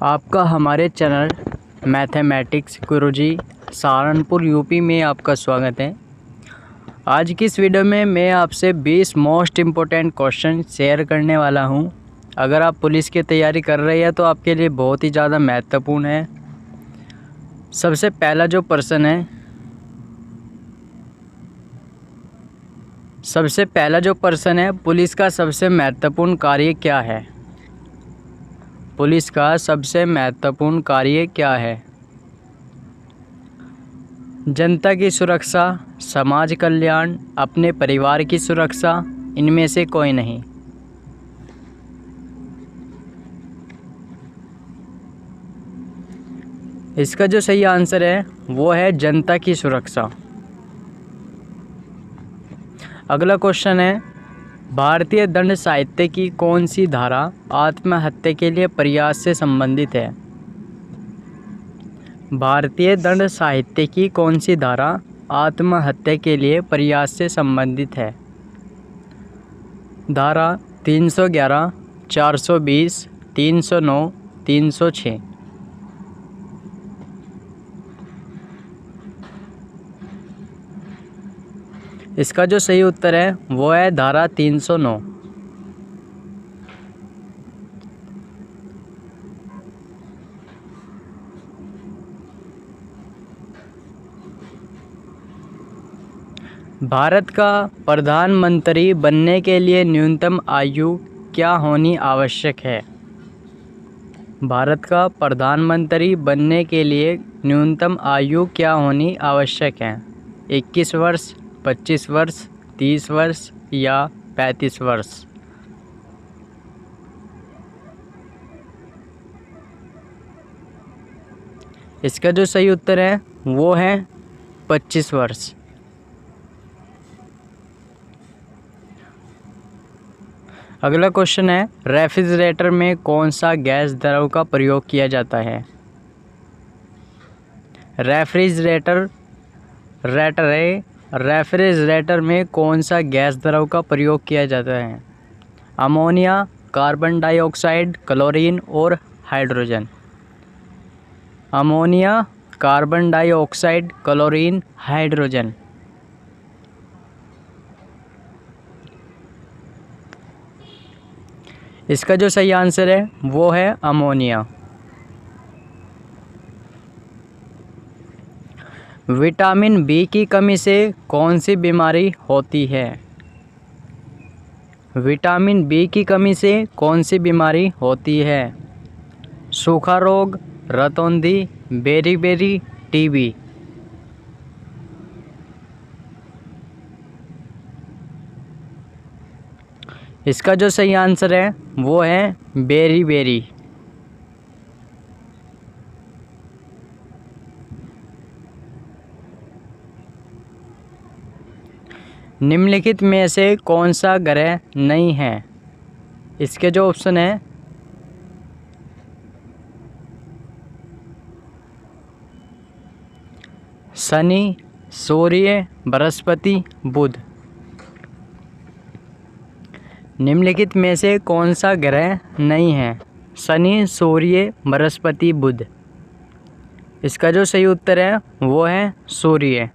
आपका हमारे channel mathematics गुरुजी Saharanpur UP में आपका स्वागत है। आज की इस वीडियो में मैं आपसे 20 मोस्ट इम्पोर्टेंट क्वेश्चन शेयर करने वाला हूं। अगर आप पुलिस की तैयारी कर रहे हैं तो आपके लिए बहुत ही ज़्यादा महत्वपूर्ण है। सबसे पहला जो प्रश्न है पुलिस का सबसे महत्वपूर्ण कार्य क्या है? पुलिस का सबसे महत्वपूर्ण कार्य क्या है? जनता की सुरक्षा, समाज कल्याण, अपने परिवार की सुरक्षा, इनमें से कोई नहीं। इसका जो सही आंसर है वो है जनता की सुरक्षा। अगला क्वेश्चन है भारतीय दंड साहित्य की कौन सी धारा आत्महत्या के लिए प्रयास से संबंधित है? भारतीय दंड साहित्य की कौन सी धारा आत्महत्या के लिए प्रयास से संबंधित है? धारा 311, 420, 309, 306। इसका जो सही उत्तर है वो है धारा 309। भारत का प्रधानमंत्री बनने के लिए न्यूनतम आयु क्या होनी आवश्यक है? भारत का प्रधानमंत्री बनने के लिए न्यूनतम आयु क्या होनी आवश्यक है? 21 वर्ष, 25 वर्ष, 30 वर्ष या 35 वर्ष? इसका जो सही उत्तर है वो है 25 वर्ष। अगला क्वेश्चन है रेफ्रिजरेटर में कौन सा गैस द्रव का प्रयोग किया जाता है? रेफ्रिजरेटर में कौन सा गैस द्रव का प्रयोग किया जाता है? अमोनिया, कार्बन डाइऑक्साइड, क्लोरीन और hydrogen. Ammonia, carbon dioxide, chlorine, hydrogen. इसका जो सही आंसर है वो है अमोनिया। विटामिन बी की कमी से कौन सी बीमारी होती है? विटामिन बी की कमी से कौन सी बीमारी होती है? सूखा रोग, रतौंधी, बेरी, टीबी। इसका जो सही आंसर है वो है बेरी। निम्नलिखित में से कौन सा ग्रह नहीं है? इसके जो ऑप्शन है शनि, सूर्य, बृहस्पति, बुध। निम्नलिखित में से कौन सा ग्रह नहीं है? शनि, सूर्य, बृहस्पति, बुध। इसका जो सही उत्तर है वो है सूर्य।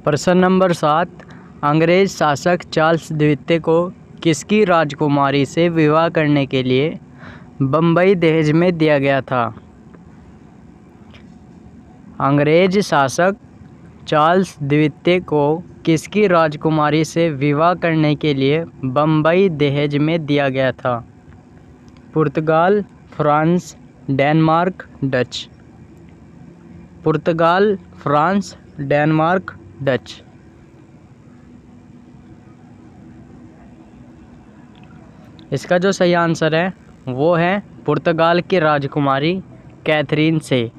प्रश्न नंबर 7 अंग्रेज शासक चार्ल्स द्वितीय को किसकी राजकुमारी से विवाह करने के लिए बम्बई दहेज में दिया गया था? अंग्रेज शासक चार्ल्स द्वितीय को किसकी राजकुमारी से विवाह करने के लिए बम्बई दहेज में दिया गया था? पुर्तगाल, फ्रांस, डेनमार्क, डच। पुर्तगाल, फ्रांस, डेनमार्क, डच। इसका जो सही आंसर है वो है पुर्तगाल की राजकुमारी कैथरीन से।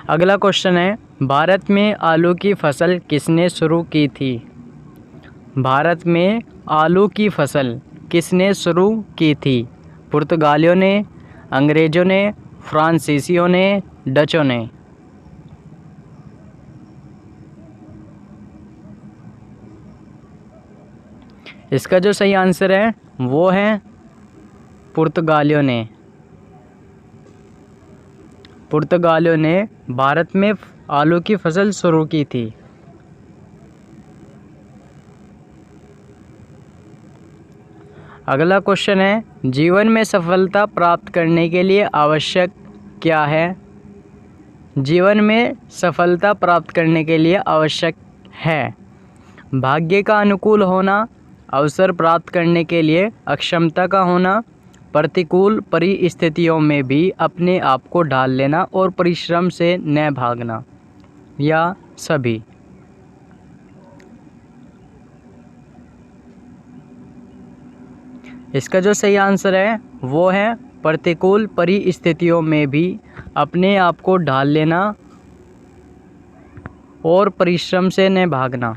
अगला क्वेश्चन है भारत में आलू की फसल किसने शुरू की थी? भारत में आलू की फसल किसने शुरू की थी? पुर्तगालियों ने, अंग्रेज़ों ने, फ्रांसीसियों ने, डचों ने। इसका जो सही आंसर है वो है पुर्तगालियों ने। पुर्तगालियों ने भारत में आलू की फसल शुरू की थी। अगला क्वेश्चन है, जीवन में सफलता प्राप्त करने के लिए आवश्यक क्या है? जीवन में सफलता प्राप्त करने के लिए आवश्यक है भाग्य का अनुकूल होना, अवसर प्राप्त करने के लिए अक्षमता का होना, प्रतिकूल परिस्थितियों में भी अपने आप को ढाल लेना और परिश्रम से न भागना, या सभी। इसका जो सही आंसर है वो है प्रतिकूल परिस्थितियों में भी अपने आप को ढाल लेना और परिश्रम से न भागना।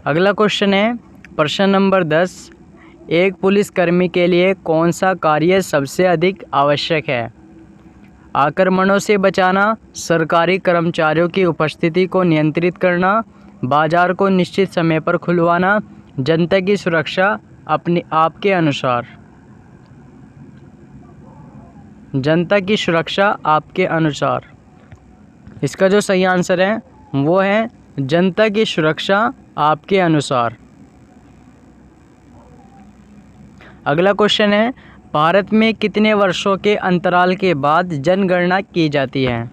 अगला क्वेश्चन है, प्रश्न नंबर 10, एक पुलिसकर्मी के लिए कौन सा कार्य सबसे अधिक आवश्यक है? आक्रमणों से बचाना, सरकारी कर्मचारियों की उपस्थिति को नियंत्रित करना, बाजार को निश्चित समय पर खुलवाना, जनता की सुरक्षा अपने आपके अनुसार। जनता की सुरक्षा आपके अनुसार। इसका जो सही आंसर है वो है जनता की सुरक्षा आपके अनुसार। अगला क्वेश्चन है, भारत में कितने वर्षों के अंतराल के बाद जनगणना की जाती है?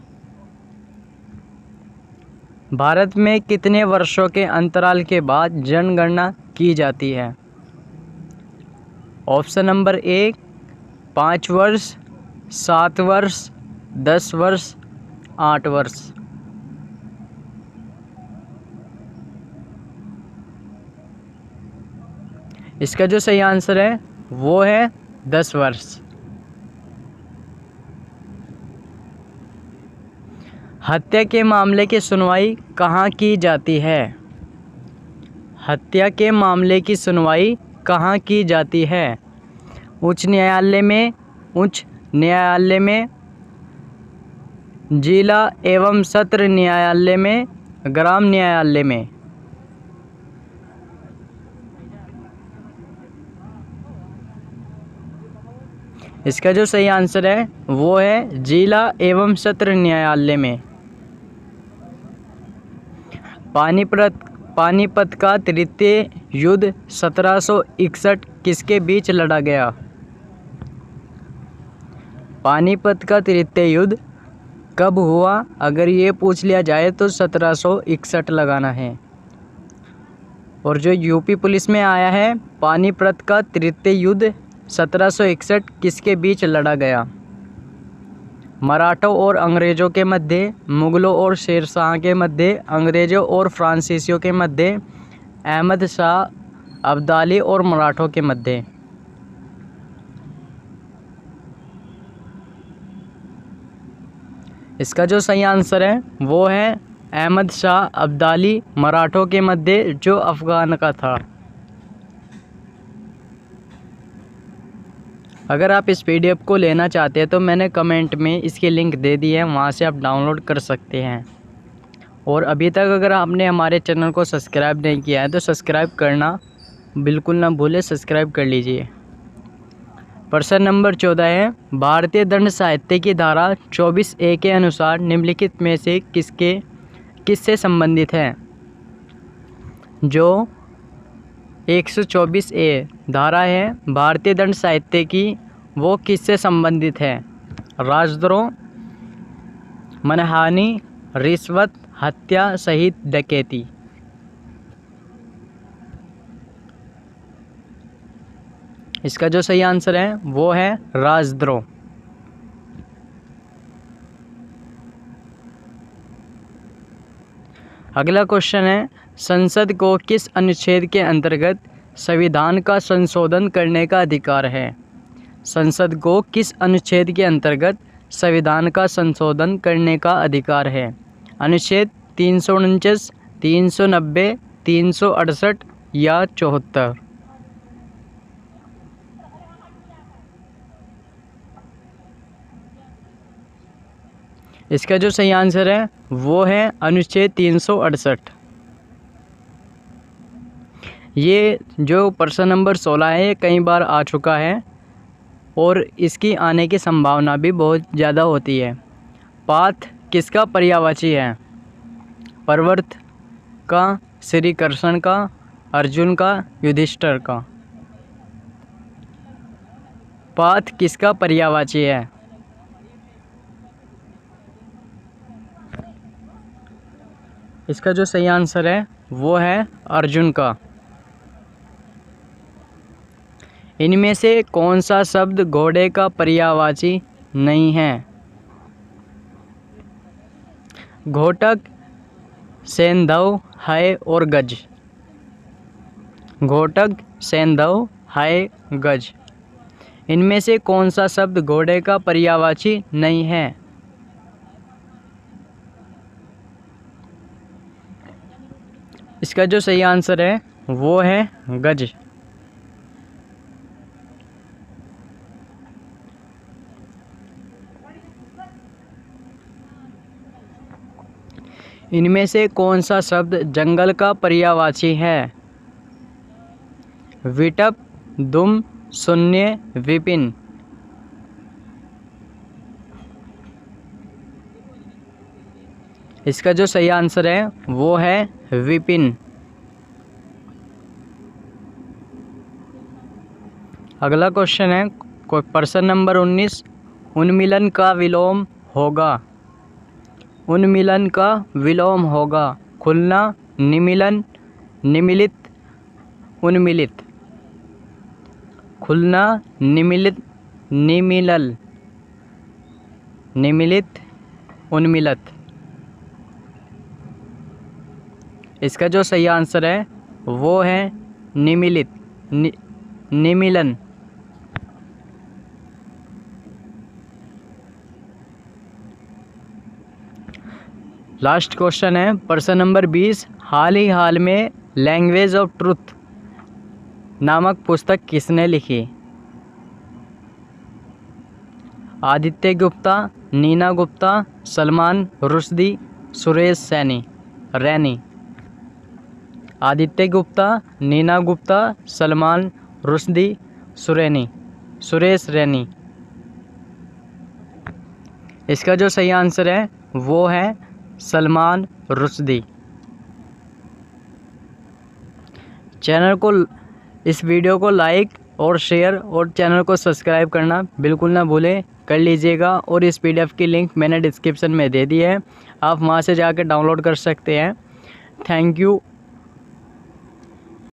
भारत में कितने वर्षों के अंतराल के बाद जनगणना की जाती है? ऑप्शन नंबर 1, 5 वर्ष, 7 वर्ष, 10 वर्ष, 8 वर्ष। इसका जो सही आंसर है वो है 10 वर्ष। हत्या के मामले की सुनवाई कहाँ की जाती है? हत्या के मामले की सुनवाई कहाँ की जाती है? उच्च न्यायालय में, उच्च न्यायालय में, जिला एवं सत्र न्यायालय में, ग्राम न्यायालय में। इसका जो सही आंसर है वो है जिला एवं सत्र न्यायालय में। पानीपत का तृतीय युद्ध 1761 किसके बीच लड़ा गया? पानीपत का तृतीय युद्ध कब हुआ? अगर ये पूछ लिया जाए तो 1761 लगाना है। और जो यूपी पुलिस में आया है, पानीपत का तृतीय युद्ध 1761 किसके बीच लड़ा गया? मराठों और अंग्रेज़ों के मध्य, मुग़लों और शेरशाह के मध्य, अंग्रेज़ों और फ्रांसीसियों के मध्य, अहमद शाह अब्दाली और मराठों के मध्य। इसका जो सही आंसर है वो है अहमद शाह अब्दाली मराठों के मध्य, जो अफ़गान का था। अगर आप इस PDF को लेना चाहते हैं तो मैंने कमेंट में इसकी लिंक दे दी है, वहाँ से आप डाउनलोड कर सकते हैं। और अभी तक अगर आपने हमारे चैनल को सब्सक्राइब नहीं किया है तो सब्सक्राइब करना बिल्कुल ना भूलें, सब्सक्राइब कर लीजिए। प्रश्न नंबर 14 है, भारतीय दंड साहित्य की धारा 24A के अनुसार निम्नलिखित में से किससे संबंधित है? जो 124A धारा है भारतीय दंड साहित्य की, वो किससे संबंधित है? राजद्रोह, मनहानि, रिश्वत, हत्या सहित डकैती। इसका जो सही आंसर है वो है राजद्रोह। अगला क्वेश्चन है, संसद को किस अनुच्छेद के अंतर्गत संविधान का संशोधन करने का अधिकार है? संसद को किस अनुच्छेद के अंतर्गत संविधान का संशोधन करने का अधिकार है? अनुच्छेद 349, 390, 368 या 74? इसका जो सही आंसर है वो है अनुच्छेद 368। ये जो प्रश्न नंबर 16 है ये कई बार आ चुका है और इसकी आने की संभावना भी बहुत ज़्यादा होती है। पाथ किसका पर्यायवाची है? प्रवृत्त का, श्री कृष्ण का, अर्जुन का, युधिष्ठिर का? पाथ किसका पर्यायवाची है? इसका जो सही आंसर है वो है अर्जुन का। इनमें से कौन सा शब्द घोड़े का पर्यायवाची नहीं है? घोटक, सेंधव, है और गज। घोटक, सेंधव, है, गज। इनमें से कौन सा शब्द घोड़े का पर्यायवाची नहीं है? इसका जो सही आंसर है वो है गज। इनमें से कौन सा शब्द जंगल का पर्यायवाची है? विटप, दुम, शून्य, विपिन। इसका जो सही आंसर है वो है विपिन। अगला क्वेश्चन है प्रश्न नंबर 19। उन्मीलन का विलोम होगा। उन्मीलन का विलोम होगा। खुलना, निमीलन, निमीलित, उन्मीलित। खुलना, निमीलित, निमीलल, निमीलित, उन्मीलित। इसका जो सही आंसर है वो है निमीलित, निमीलन। लास्ट क्वेश्चन है प्रश्न नंबर 20। हाल ही हाल में लैंग्वेज ऑफ ट्रुथ नामक पुस्तक किसने लिखी? आदित्य गुप्ता, नीना गुप्ता, सलमान रुश्दी, सुरेश रैनी। आदित्य गुप्ता, नीना गुप्ता, सलमान रुश्दी, सुरेश रैनी। इसका जो सही आंसर है वो है सलमान रुश्दी। इस वीडियो को लाइक और शेयर और चैनल को सब्सक्राइब करना बिल्कुल ना भूलें, कर लीजिएगा। और इस PDF की लिंक मैंने डिस्क्रिप्शन में दे दी है, आप वहां से जाकर डाउनलोड कर सकते हैं। Thank you.